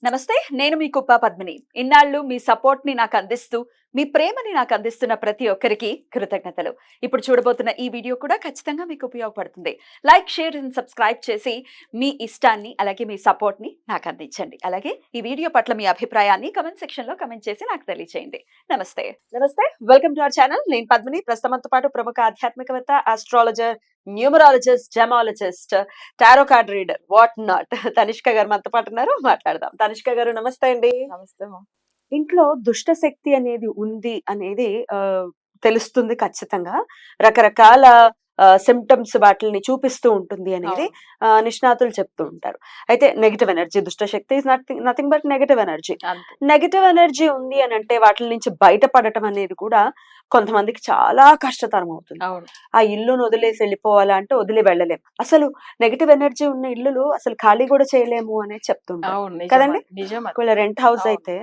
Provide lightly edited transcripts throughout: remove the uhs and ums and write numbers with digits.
నమస్తే. నేను మీ కుప్ప పద్మిని. ఇన్నాళ్ళు మీ సపోర్ట్‌ని నాకందిస్తూ, మీ ప్రేమని నాకందిస్తున్న ప్రతి ఒక్కరికి కృతజ్ఞతలు. ఇప్పుడు చూడబోతున్న ఈ వీడియో కూడా ఖచ్చితంగా మీకు ఉపయోగపడుతుంది. లైక్, షేర్ అండ్ సబ్స్క్రైబ్ చేసి మీ ఇష్టాన్ని, అలాగే మీ సపోర్ట్‌ని నాకందించండి. అలాగే ఈ వీడియో పట్ల మీ అభిప్రాయాన్ని కామెంట్ సెక్షన్‌లో కామెంట్ చేసి నాకు తెలియచేయండి. నమస్తే. నమస్తే. Welcome to our channel. నేను పద్మిని. ప్రస్తుతం మనతో పాటు ప్రముఖ ఆధ్యాత్మికవేత్త, astrologer, numerologist, gemmologist, tarot card reader, what not Tanishq గారు మనతో పాటు ఉన్నారు. మాట్లాడదాం. తనిష్క గారు నమస్తే అండి. నమస్తే మా. ఇంట్లో దుష్ట శక్తి అనేది ఉంది అనేది తెలుస్తుంది ఖచ్చితంగా. రకరకాల సిమ్టమ్స్ వాటిల్ని చూపిస్తూ ఉంటుంది అనేది అవును. నిష్ణాతులు చెప్తూ ఉంటారు. అయితే నెగెటివ్ ఎనర్జీ, దుష్ట శక్తి is nothing but negative energy. అంతే. నెగెటివ్ ఎనర్జీ ఉంది అనంటే వాటిల నుంచి బయటపడటం అనేది కూడా కొంతమందికి చాలా కష్టతరం అవుతుంది. అవును. ఆ ఇల్లును వదిలేసి వెళ్ళిపోవాలా అంటే వదిలి వెళ్ళలేము. అసలు నెగెటివ్ ఎనర్జీ ఉన్న ఇల్లులు అసలు ఖాళీ కూడా చేయలేము అనేది చెప్తుంటారు అవును. నిజం కదండి. అది. నిజం అది. ఒకవేళ రెంట్ హౌస్ అవును. అయితే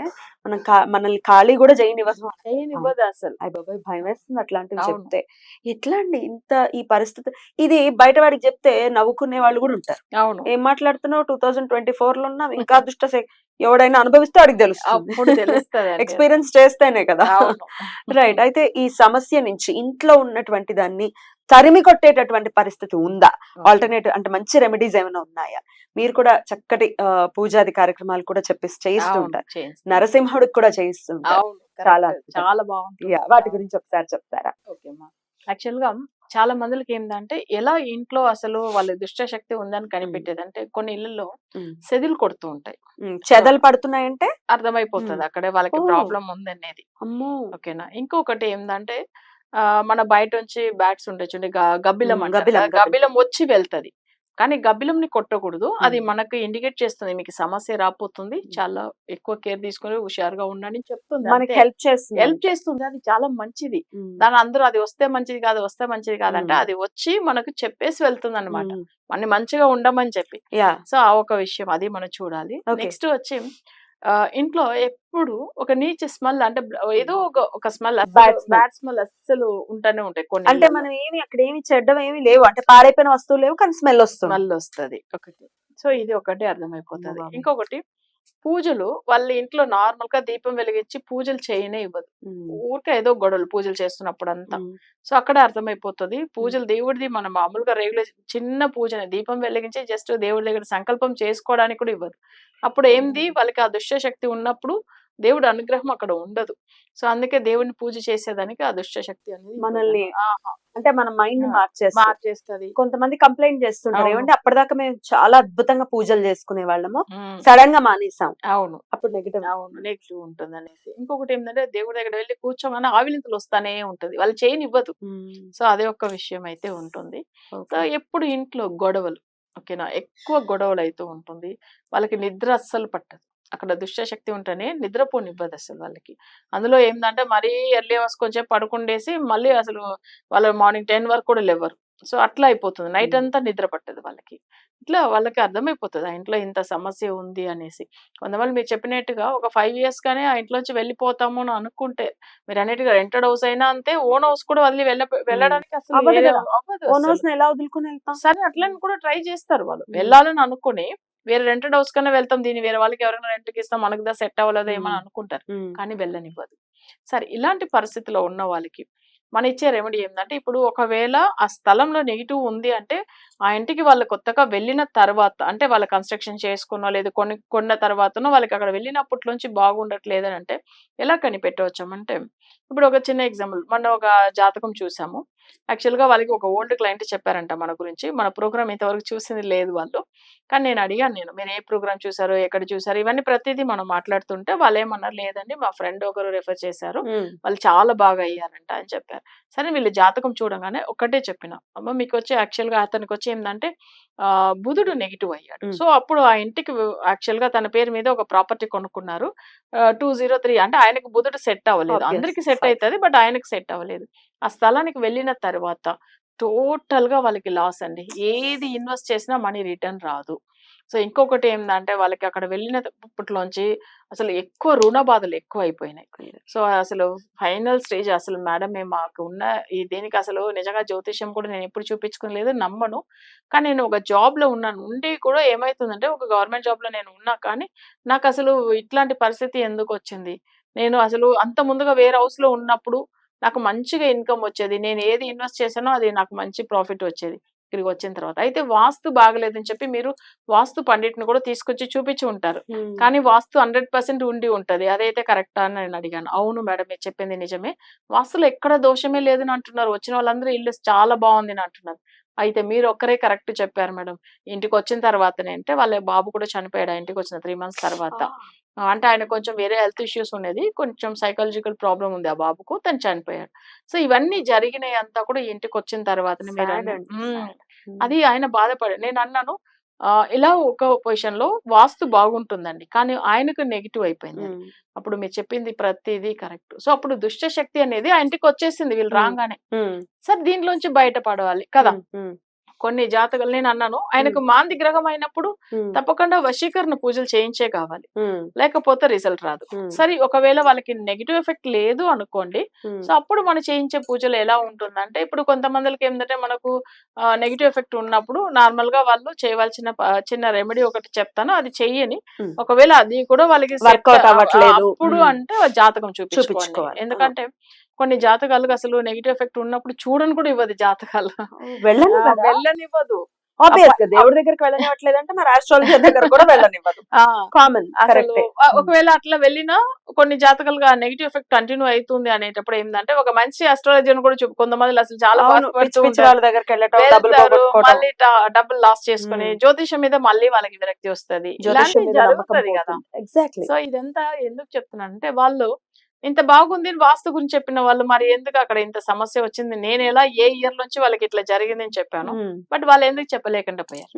మనల్ని ఖాళీ కూడా చేయనివ్వదు. చేయనివ్వదు అసలు. అయ్య బాబోయ్! భయమేస్తుంది అట్లాంటివి అవును. చెప్తే. ఎట్లా అండి ఇంత ఈ పరిస్థితి? ఇది బయట వాడికి చెప్తే నవ్వుకునే వాళ్ళు కూడా ఉంటారు. అవును. ఏం మాట్లాడుతున్నావు 2024లో ఉన్నాం ఇంకా ఎవడైనా అనుభవిస్తే వాడికి తెలుస్తుంది. అప్పుడు తెలుస్తదండి. ఎక్స్‌పీరియన్స్ చేస్తేనే కదా! అవును. రైట్. అయితే ఈ సమస్య నుంచి ఇంట్లో ఉన్నటువంటి దాన్ని తరిమి కొట్టేటటువంటి పరిస్థితి ఉందా? ఆల్టర్‌నేటివ్ అంటే మంచి రెమెడీస్ ఏమైనా ఉన్నాయా? మీరు కూడా చక్కటి పూజాది కార్యక్రమాలు కూడా చేయిస్తూ అవును. ఉంటారు. చేయిస్తాం. నరసింహుడికి కూడా చేయిస్తూ ఉంటారు. అవును. చాలా కరెక్ట్. అద్భుతం. చాలా బావుంటుంది. యాహ్! వాటి అవును. గురించి ఒకసారి చెప్తారా? ఓకే మా. యాక్చువల్‌గా చాలా మందిలకి ఏందంటే ఎలా ఇంట్లో అసలు వాళ్ళ దుష్ట శక్తి ఉందని హ్మ్. కనిపెట్టేదంటే కొన్ని ఇళ్లలో హ్మ్. సెదిలు కొడుతూ ఉంటాయి. సో చెదలు పడుతున్నాయంటే? అర్థమైపోతది అక్కడే వాళ్ళకి ఓహ్! ప్రాబ్లమ్ ఉందనేది. అమ్మో! ఓకేనా. ఇంకొకటి ఏందంటే మన బయటొంచి బ్యాట్స్ ఉంటాయి చూడండి. గబ్బిలం అంటారు కదా! గబ్బిలం. గబ్బిలం వచ్చి వెళ్తది. కానీ గబ్బిలంని కొట్టకూడదు. అది హ్మ్. మనకు ఇండికేట్ చేస్తుంది. మీకు సమస్య రాబోతుంది. హ్మ్. చాలా ఎక్కువ కేర్ తీసుకొని హుషారుగా ఉండండి అని చెప్తుంది మనకి అంతే. హెల్ప్ చేస్తుంది హెల్ప్ అంతే. చేస్తుంది. అది చాలా మంచిది. హ్మ్. దాని అందరూ అది వస్తే మంచిది కాదు, వస్తే మంచిది కాదంటే హ్మ్. అది వచ్చి మనకు చెప్పేసి వెళ్తుందన్నమాట. హ్మ్. మనని మంచిగా ఉండమని చెప్పి. యాహ్! సో, ఆ ఒక విషయం అది మనం చూడాలి. ఓకే. నెక్స్ట్ వచ్చి ఇంట్లో ఎప్పుడు ఒక నీచ్ స్మెల్ అంటే ఏదో ఒక స్మెల్ అస్సలు బ్యాడ్ స్మెల్. బ్యాడ్ స్మెల్ అస్సలు ఉంటూనే ఉంటాయి కొన్ని అంటే ఇళ్లలో. మనం అక్కడేమి చెడ్డవేమి లేవు. అంటే పాడైపోయిన వస్తువులు లేవు. కానీ స్మెల్ వస్తుంది. స్మెల్ ఒస్తది ఒకటి. సో, ఇది ఒకటి అమ్మ అర్థమైపోతది. బాబోయ్! ఇంకొకటి పూజలు వాళ్ళ ఇంట్లో నార్మల్‌గా దీపం వెలిగించి పూజలు చేయనే ఇవ్వదు. హ్మ్. ఊరికే ఏదో గొడవలు పూజలు చేస్తున్నప్పుడంతా. హ్మ్. సో, అక్కడే అర్థమైపోతది. హ్మ్. పూజలు దేవుడిది మనం మామూలుగా రెగ్యులర్ చిన్న పూజనే దీపం వెలిగించి జస్ట్ దేవుడి దగ్గర సంకల్పం చేసుకోవడానికి కూడా ఇవ్వదు. అప్పుడు ఏంది ఓహ్! వాళ్ళకి ఆ దుష్ట శక్తి ఉన్నప్పుడు దేవుడి అనుగ్రహం అక్కడ ఉండదు. సో, అందుకే దేవుడిని పూజ చేసేదానికి ఆ దుష్ట శక్తి అనేది మనల్ని ఇవ్వదన్నమాట. ఆహా! అంటే మన మైండ్‌ని ఆ! మార్చేస్తది. మార్చేస్తది. కొంతమంది కంప్లెయింట్ చేస్తుంటారు. అవును. ఏమంటే అప్పటిదాకా మేము చాలా అద్భుతంగా పూజలు చేసుకునేవాళ్ళము. హ్మ్. సడెన్‌గా మానేసాం. అవును. అప్పుడు నెగెటివ్. అవును. నెగెటివ్ ఉంటుందనేసి. ఇంకొకటేంటంటే దేవుడి దగ్గర వెళ్లి కూర్చోగానే ఆవిలింతలొస్తానే ఉంటది. వాళ్ళు చేయనివ్వదు. హ్మ్. సో, అదే ఒక్క విషయం అయితే ఉంటుంది. So, okay. ఎప్పుడు ఇంట్లో గొడవలు. ఓకేనా. ఎక్కువ గొడవలైతూ ఉంటుంది. వాళ్ళకి నిద్ర అస్సలు పట్టదు. అక్కడ దుష్టశక్తి ఉంటేనే నిద్రపోనివ్వదసలు వాళ్ళకి. అందులో ఏందంటే మరీ ఎర్లీ అవర్స్ కొంచేపు పడుకుండేసి మళ్ళీ అసలు వాళ్ళు మార్నింగ్ 10 వరకు కూడా లెవ్వరు. సో, అట్లా అయిపోతుంది. నైట్ హ్మ్. అంతా నిద్ర పట్టదు వాళ్ళకి. ఇట్లా వాళ్ళకి అర్థమైపోతది. ఆ ఇంట్లో ఇంత సమస్య ఉంది అనేసి. కొంతమంది మీరు చెప్పినట్టుగా ఒక 5 ఇయర్స్ గానే ఆ ఇంట్లోంచి వెళ్ళిపోతాము అని అనుకుంటే, మీరన్నట్టుగా రెంటెడ్ హౌస్ అయినా అంతే, ఓన్ హౌస్ కూడా వదిలి హ్మ్. వెళ్ళడానికి అసలు అవ్వదు వేరే గదా! అవ్వదు ఓన్ అసలు. హౌస్‌ని ఎలా వదులుకొని ఎళ్తాం? సరే హ్మ్. అట్లని కూడా ట్రై చేస్తారు వాళ్ళు. హ్మ్. వెళ్ళాలని అనుకుని, వేరే రెంటెడ్ హౌస్ కన్నా వెళ్తాం. దీన్ని వేరే వాళ్ళకి ఎవరైనా రెంట్‌కిస్తాం. మనకు సెట్ అవ్వలేదేమో హ్మ్. అని అనుకుంటారు. హ్మ్. కానీ వెళ్ళనివ్వదు. సరే ఇలాంటి పరిస్థితిలో ఉన్న వాళ్ళకి మనం ఇచ్చే రెమెడీ ఏందంటే, ఇప్పుడు ఒకవేళ ఆ స్థలంలో నెగెటివ్ ఉంది అంటే, ఆ ఇంటికి వాళ్ళు కొత్తగా వెళ్ళిన తర్వాత అంటే వాళ్ళు కన్‌స్ట్రక్షన్ చేసుకునో, లేదు కొన్న తర్వాతనో వాళ్ళకి అక్కడ వెళ్ళినప్పట్లోంచి బాగుండట్లేదనంటే, ఎలా కనిపెట్టవచ్చామంటే, ఇప్పుడు ఒక చిన్న ఎగ్జాంపుల్ మొన్న ఒక జాతకం చూసాము. యాక్చువల్‌గా వాళ్ళకి ఒక ఓల్డ్ క్లయింట్ చెప్పారంట మన గురించి. మన ప్రోగ్రామ్ ఇంతవరకు చూసింది లేదు వాళ్ళు. కానీ నేను అడిగాను నేను. మీరు ఏ ప్రోగ్రామ్ చూసారో, ఎక్కడ చూసారో ఇవన్నీ ప్రతీదీ మనం మాట్లాడుతుంటే వాళ్ళేమన్నారు, లేదండి మా ఫ్రెండ్ ఒకరు రిఫర్ చేశారు. హ్మ్. వాళ్ళు చాలా బాగా అయ్యారంట అని చెప్పారు. సరే వీళ్ళు జాతకం చూడంగానే ఒక్కటే చెప్పిన. అమ్మ మీకొచ్చి యాక్చువల్‌గా అతనికొచ్చి ఏందంటే బుధుడు నెగెటివ్ అయ్యాడు. హ్మ్. సో, అప్పుడు ఆ ఇంటికి యాక్చువల్‌గా తన పేరు మీద ఒక ప్రాపర్టీ కొనుక్కున్నారు. 203 అంటే ఆయనకి బుధుడు సెట్ అవ్వలేదు. అందరికి ఆబ్వియస్. సెట్ 5. అయితది. బట్ ఆయనకి సెట్ అవ్వలేదు. ఆ స్థలానికి వెళ్ళిన తర్వాత టోటల్‌గా వాళ్ళకి లాస్ అండి. ఏది ఇన్వెస్ట్ చేసినా మనీ రిటర్న్ రాదు. సో ఇంకొకటి ఏందంటే వాళ్ళకి అక్కడ వెళ్ళినప్పట్లోంచి అసలు ఎక్కువ రుణ బాధలు ఎక్కువ అయిపోయినాయి. సో అసలు ఫైనల్ స్టేజ్ అసలు మేడం మేము మాకు ఉన్న ఈ దీనికి అసలు నిజంగా జ్యోతిష్యం కూడా నేను ఎప్పుడు చూపించుకోలేదు, నమ్మను. కానీ నేను ఒక జాబ్‌లో ఉన్నాను. ఉండి కూడా ఏమైతుందంటే ఒక గవర్నమెంట్ జాబ్‌లో నేను ఉన్నా కానీ నాకసలు ఇట్లాంటి పరిస్థితి ఎందుకొచ్చింది? నేను అసలు అంత ముందుగా వేరే హౌస్‌లో ఉన్నప్పుడు నాకు మంచిగా ఇన్‌కమ్ వచ్చేది. నేను ఏది ఇన్వెస్ట్ చేశానో అది నాకు మంచి ప్రాఫిట్ వచ్చేది. ఇక్కడికి వచ్చిన తర్వాత. అయితే వాస్తు బాగలేదని చెప్పి మీరు వాస్తు పండిట్‌ని కూడా తీసుకొచ్చి చూపించి ఉంటారు. కానీ వాస్తు 100% ఉండి ఉంటది. అదైతే కరెక్టా అని నేను అడిగాను. అవును మేడం మీరు చెప్పింది నిజమే. వాస్తులో ఎక్కడ దోషమే లేదని అంటున్నారు. వచ్చిన వాళ్ళందరూ ఇల్లు చాలా బాగుంది అని అంటున్నారు. అయితే మీరు ఒక్కరే కరెక్ట్ చెప్పారు మేడం. ఇంటికొచ్చిన తర్వాతనే అంటే వాళ్ళ బాబు కూడా చనిపోయాడు ఆ ఇంటికొచ్చిన 3 మంత్స్ తర్వాత. అంటే ఆయన కొంచెం వేరే హెల్త్ ఇష్యూస్ ఉండేది. కొంచెం సైకాలజికల్ ప్రాబ్లమ్ ఉంది ఆ బాబుకు. తను చనిపోయాడు. సో ఇవన్నీ జరిగినయి అంతా కూడా ఇంటికొచ్చిన తర్వాతనే సాడ్ అండి. సాడ్. అది ఆయన బాధపడాడు. నేనన్నాను ఇలా ఒక పొజిషన్‌లో వాస్తు బాగుంటుందండి. కానీ ఆయనకు నెగెటివ్ అయిపోయిందది. అప్పుడు మీరు చెప్పింది ప్రతీదీ కరెక్ట్. సో అప్పుడు దుష్ట శక్తి అనేది ఆ ఇంటికొచ్చేసింది వీళ్ళు రాంగానే. సరే దీంట్లోంచి బయటపడవాలి కదా! కొన్ని జాతకాలు నేనన్నాను ఆయనకు మాంది గ్రహం అయినప్పుడు తప్పకుండా వశీకరణ పూజలు చేయించే కావాలి. లేకపోతే రిజల్ట్ రాదు. సరే ఒకవేళ వాళ్ళకి నెగెటివ్ ఎఫెక్ట్ లేదు అనుకోండి. సో అప్పుడు మనం చేయించే పూజలు ఎలా ఉంటుందంటే ఇప్పుడు కొంతమందికి ఏంటంటే మనకు నెగెటివ్ ఎఫెక్ట్ ఉన్నప్పుడు నార్మల్ గా వాళ్ళు చేయవలసిన చిన్న రెమెడీ ఒకటి చెప్తాను అది చెయ్యని. ఒకవేళ అది కూడా వాళ్ళకి వర్కౌట్ అవ్వట్లేదు అప్పుడు అంటే జాతకం చూపించుకోవాలి. ఎందుకంటే కొన్ని జాతకాలకు అసలు నెగెటివ్ ఎఫెక్ట్ ఉన్నప్పుడు చూడని కూడా ఇవ్వదు జాతకాలు. వెళ్ళనివ్వదు. ఆబ్వియస్ గా దేవుడి దగ్గరికి వెళ్ళనివ్వట్లేదంటే మరి ఆస్ట్రాలజీ దగ్గర కూడా వెళ్ళనివ్వదు. కామన్. అసలు ఒకవేళ అట్లా వెళ్ళినా కొన్ని జాతకాలుగా నెగెటివ్ ఎఫెక్ట్ కంటిన్యూ అవుతుంది అనేటప్పుడు ఏంటంటే ఒక మంచి ఆస్ట్రాలజీని కూడా కొంతమంది అసలు చాలా వాళ్ళ దగ్గరికి వెళ్ళటం మళ్ళీ డబ్బులు లాస్ చేసుకుని జ్యోతిషం మీద మళ్ళీ వాళ్ళకి విరక్తి వస్తుంది. జరుగుతుంది కదా. ఎగ్జాక్ట్లీ. సో ఇదంతా ఎందుకు చెప్తున్నానంటే వాళ్ళు ఇంత బాగుంది వాస్తు గురించి చెప్పిన వాళ్ళు మరి ఎందుకు అక్కడ ఇంత సమస్య వచ్చింది నేను ఎలా ఏ ఇయర్ నుంచి వాళ్ళకి ఇట్లా జరిగింది అని చెప్పాను. బట్ వాళ్ళు ఎందుకు చెప్పలేకుండా పోయారు.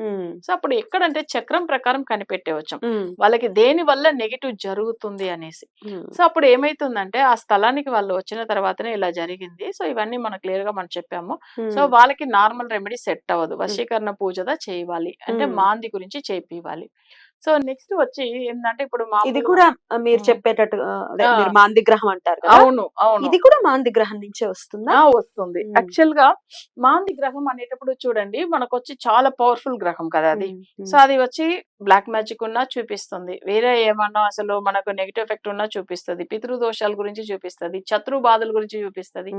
సో అప్పుడు ఎక్కడంటే చక్రం ప్రకారం కనిపెట్టేవచ్చు వాళ్ళకి దేని వల్ల నెగటివ్ జరుగుతుంది అనేసి. సో అప్పుడు ఏమైతుందంటే ఆ స్థలానికి వాళ్ళు వచ్చిన తర్వాతనే ఇలా జరిగింది. సో ఇవన్నీ మనం క్లియర్ గా మనం చెప్పాము. సో వాళ్ళకి నార్మల్ రెమెడీ సెట్ అవ్వదు. వశీకరణ పూజదా చేయాలి అంటే మాంది గురించి చేపివ్వాలి. సో నెక్స్ట్ వచ్చి ఏంటంటే ఇప్పుడు ఇది కూడా మీరు చెప్పేటట్టు మీరు మాంది గ్రహం అంటారు కదా. అవును అవును ఇది కూడా మాంది గ్రహం నుంచే వస్తుందా? వస్తుంది. యాక్చువల్ గా మాంది గ్రహం అనేటప్పుడు చూడండి మనకు వచ్చి చాలా పవర్ఫుల్ గ్రహం కదా అది. సో అది వచ్చి బ్లాక్ మ్యాజిక్ ఉన్నా చూపిస్తుంది. వేరే ఏమన్నా అసలు మనకు నెగటివ్ ఎఫెక్ట్ ఉన్నా చూపిస్తుంది. పితృదోషాల గురించి చూపిస్తుంది. శత్రు బాధల గురించి చూపిస్తుంది.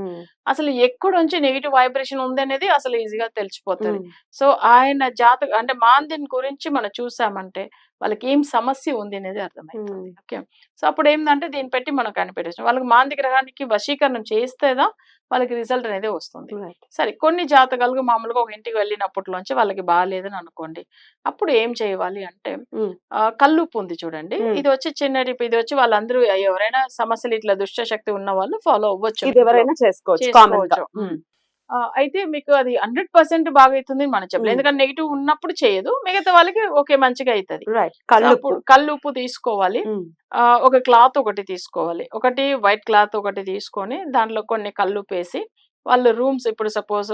అసలు ఎక్కడ నుంచి నెగిటివ్ వైబ్రేషన్ ఉంది అనేది అసలు ఈజీగా తెలిసిపోతుంది. సో ఆయన జాతక అంటే మాందిని గురించి మనం చూసామంటే వాళ్ళకి ఏం సమస్య ఉంది అనేది అర్థమైపోతుంది. ఓకే. సో అప్పుడు ఏంటంటే దీన్ని పెట్టి మనం కనిపెట్టేసాం. వాళ్ళకి మాంది గ్రహానికి వశీకరణం చేస్తేదా వాళ్ళకి రిజల్ట్ అనేది వస్తుంది. సరే కొన్ని జాతకాలకు మామూలుగా ఒక ఇంటికి వెళ్ళినప్పట్లోంచి వాళ్ళకి బాగాలేదని అనుకోండి. అప్పుడు ఏం చేయాలి అంటే కల్లుప్పు ఉంది చూడండి. ఇది వచ్చి చిన్న టిప్. ఇది వచ్చి వాళ్ళందరూ ఎవరైనా సమస్యలు ఇట్లా దుష్ట శక్తి ఉన్న వాళ్ళు ఫాలో అవ్వచ్చు. ఎవరైనా చేసుకోవచ్చు. అయితే మీకు అది 100% బాగా అవుతుంది మనం చెప్పలేదు. ఎందుకంటే నెగిటివ్ ఉన్నప్పుడు చేయదు. మిగతా వాళ్ళకి ఓకే మంచిగా అవుతుంది. కల్లుప్పు తీసుకోవాలి. ఒక క్లాత్ ఒకటి తీసుకోవాలి. ఒకటి వైట్ క్లాత్ ఒకటి తీసుకొని దాంట్లో కొన్ని కల్లుప్పు వేసి వాళ్ళు రూమ్స్ ఇప్పుడు సపోజ్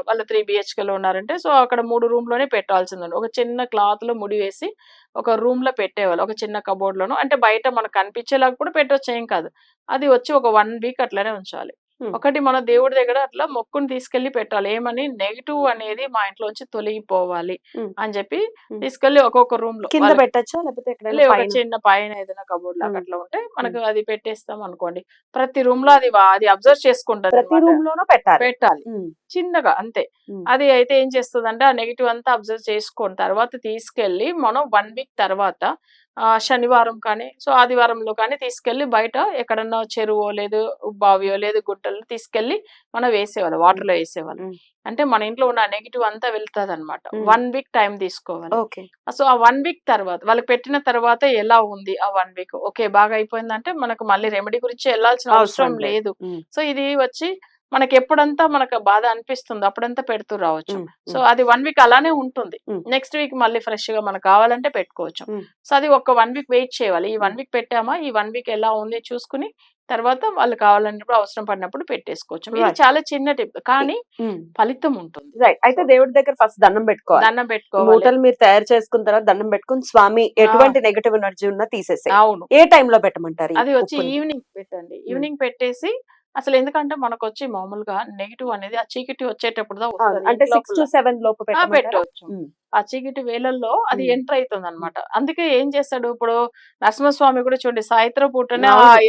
వాళ్ళు 3 BHK లో ఉన్నారంటే సో అక్కడ 3 రూమ్ లోనే పెట్టాల్సిందండి. ఒక చిన్న క్లాత్ లో ముడి వేసి ఒక రూమ్ లో పెట్టేవాళ్ళు. ఒక చిన్న కబోర్డ్ లోను అంటే బయట మనకు కనిపించేలాగా కూడా పెట్టవచ్చు ఏం కాదు. అది వచ్చి ఒక 1 వీక్ అట్లనే ఉంచాలి. ఒకటి మన దేవుడి దగ్గర అట్లా మొక్కుని తీసుకెళ్లి పెట్టాలి. ఏమని నెగిటివ్ అనేది మా ఇంట్లోంచి తొలగిపోవాలి అని చెప్పి తీసుకెళ్లి ఒక్కొక్క రూమ్ లో కింద పెట్టచ్చా లేకపోతే ఒక చిన్న పైన ఏదైనా కబోర్డ్ లాగా అట్లా ఉంటే మనకు అది పెట్టేస్తాం అనుకోండి. ప్రతి రూమ్ లో అది అబ్జర్వ్ చేసుకుంటది. ప్రతి రూమ్ లోనూ పెట్టాలి చిన్నగా అంతే. అది అయితే ఏం చేస్తుందంటే ఆ నెగిటివ్ అంతా అబ్జర్వ్ చేసుకున్న తర్వాత తీసుకెళ్లి మనం 1 వీక్ తర్వాత శనివారం కానీ సో ఆదివారంలో కానీ తీసుకెళ్లి బయట ఎక్కడన్నా చెరువో లేదు బావియో లేదు గుట్టలో తీసుకెళ్లి మనం వేసేవాళ్ళు. వాటర్ లో వేసేవాళ్ళు. అంటే మన ఇంట్లో ఉన్న నెగిటివ్ అంతా వెళ్తుంది అనమాట. 1 వీక్ టైం తీసుకోవాలి. సో ఆ 1 వీక్ తర్వాత వాళ్ళకి పెట్టిన తర్వాత ఎలా ఉంది ఆ 1 వీక్ ఓకే బాగా అయిపోయిందంటే మనకు మళ్ళీ రెమెడీ గురించి వెళ్ళాల్సిన అవసరం లేదు. సో ఇది వచ్చి మనకి ఎప్పుడంతా మనకు బాధ అనిపిస్తుంది అప్పుడంతా పెడుతూ రావచ్చు. సో అది 1 వీక్ అలానే ఉంటుంది. నెక్స్ట్ వీక్ మళ్ళీ ఫ్రెష్ గా మనకు కావాలంటే పెట్టుకోవచ్చు. సో అది ఒక 1 వీక్ వెయిట్ చేయాలి. ఈ 1 వీక్ పెట్టామా ఈ 1 వీక్ ఎలా ఉంది చూసుకుని తర్వాత వాళ్ళు కావాలన్నప్పుడు అవసరం పడినప్పుడు పెట్టేసుకోవచ్చు. ఇది Right. చాలా చిన్న టిప్ కానీ ఫలితం ఉంటుంది. రైట్. అయితే దేవుడి దగ్గర ఫస్ట్ దండం పెట్టుకోవాలి. దండం పెట్టుకోవాలి. మూటలు మీరు తయారు చేసుకున్న తర్వాత దండం పెట్టుకుని స్వామి ఎటువంటి నెగటివ్ ఎనర్జీ ఉన్నా తీసేసే. అవును. ఏ టైంలో పెట్టమంటారు? ఈ అది వచ్చి ఉప్పుని? ఈవినింగ్ పెట్టండి. ఈవినింగ్ పెట్టేసి అసలు ఎందుకంటే మనకొచ్చి మామూలుగా నెగెటివ్ అనేది ఆ చీకటి వచ్చేటప్పుడు దా అవును. వస్తది అంటే ఇంటి 6 to లోపల. 7 లోపు పెట్టమంటారా? పెట్టవచ్చు. ఉమ్. ఆ చీకటి వేళల్లో అది ఉమ్. ఎంటర్ అవుతుంది అనమాట. అందుకే ఏం చేస్తాడు ఇప్పుడు నరసింహస్వామి కూడా చూడండి సాయంత్రం పూటనే ఆ అవును. అవును.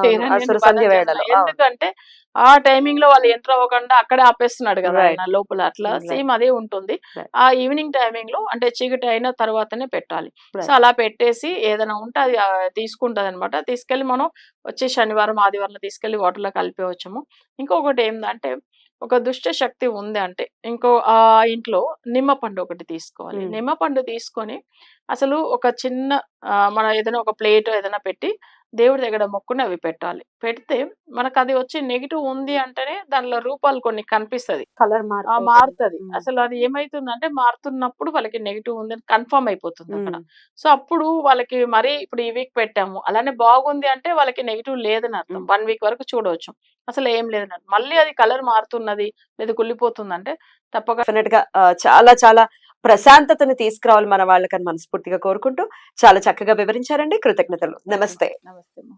హిరణ్యుని అసుర వధ సంధ్య చేస్తున్నాడు. వేళలో. అవును. ఎందుకంటే ఆ టైమింగ్ లో వాళ్ళు ఎంటర్ అవ్వకుండా అక్కడే ఆపేస్తున్నాడు కదా రైట్. ఆయన లోపల. అట్లా రైట్. సేమ్ అదే ఉంటుంది. రైట్. ఆ ఈవినింగ్ టైమింగ్ లో అంటే చీకటి అయిన తర్వాతనే పెట్టాలి. So right. అలా పెట్టేసి ఏదైనా ఉంటే అది తీసుకుంటది అనమాట. తీసుకెళ్లి మనం వచ్చే శనివారం ఆదివారం తీసుకెళ్లి వాటర్ లో కలిపేవచ్చుము. ఇంకొకటి ఏంటంటే ఒక దుష్ట శక్తి ఉంది అంటే ఇంకో ఆ ఇంట్లో నిమ్మపండు ఒకటి తీసుకోవాలి. ఉమ్. నిమ్మపండు తీసుకొని అసలు ఒక చిన్న మన ఏదైనా ఒక ప్లేట్ ఏదైనా పెట్టి దేవుడి దగ్గర మొక్కుని అవి పెట్టాలి. పెడితే మనకు అది వచ్చి నెగిటివ్ ఉంది అంటేనే దానిలో రూపాలు కొన్ని కనిపిస్తది. కలర్ మార్పు మారుతది. ఉమ్. అసలు అది ఏమైతుందంటే మారుతున్నప్పుడు వాళ్ళకి నెగెటివ్ ఉందని కన్ఫర్మ్ అయిపోతుంది అక్కడ. ఉమ్. సో అప్పుడు వాళ్ళకి మరి ఇప్పుడు ఈ వీక్ పెట్టాము. అలానే బాగుంది అంటే వాళ్ళకి నెగెటివ్ లేదని అర్థం. ఉమ్. 1 వీక్ వరకు చూడవచ్చు. అసలు ఏం లేదని అర్థం. మళ్ళీ అది కలర్ మారుతున్నది లేదా కుళ్ళిపోతుందంటే తప్పక డెఫినెట్ గా చాలా చాలా ప్రశాంతతను తీసుకురావాలి మన వాళ్ళకని మనస్ఫూర్తిగా కోరుకుంటూ చాలా చక్కగా వివరించారండి. కృతజ్ఞతలు. నమస్తే. నమస్తే.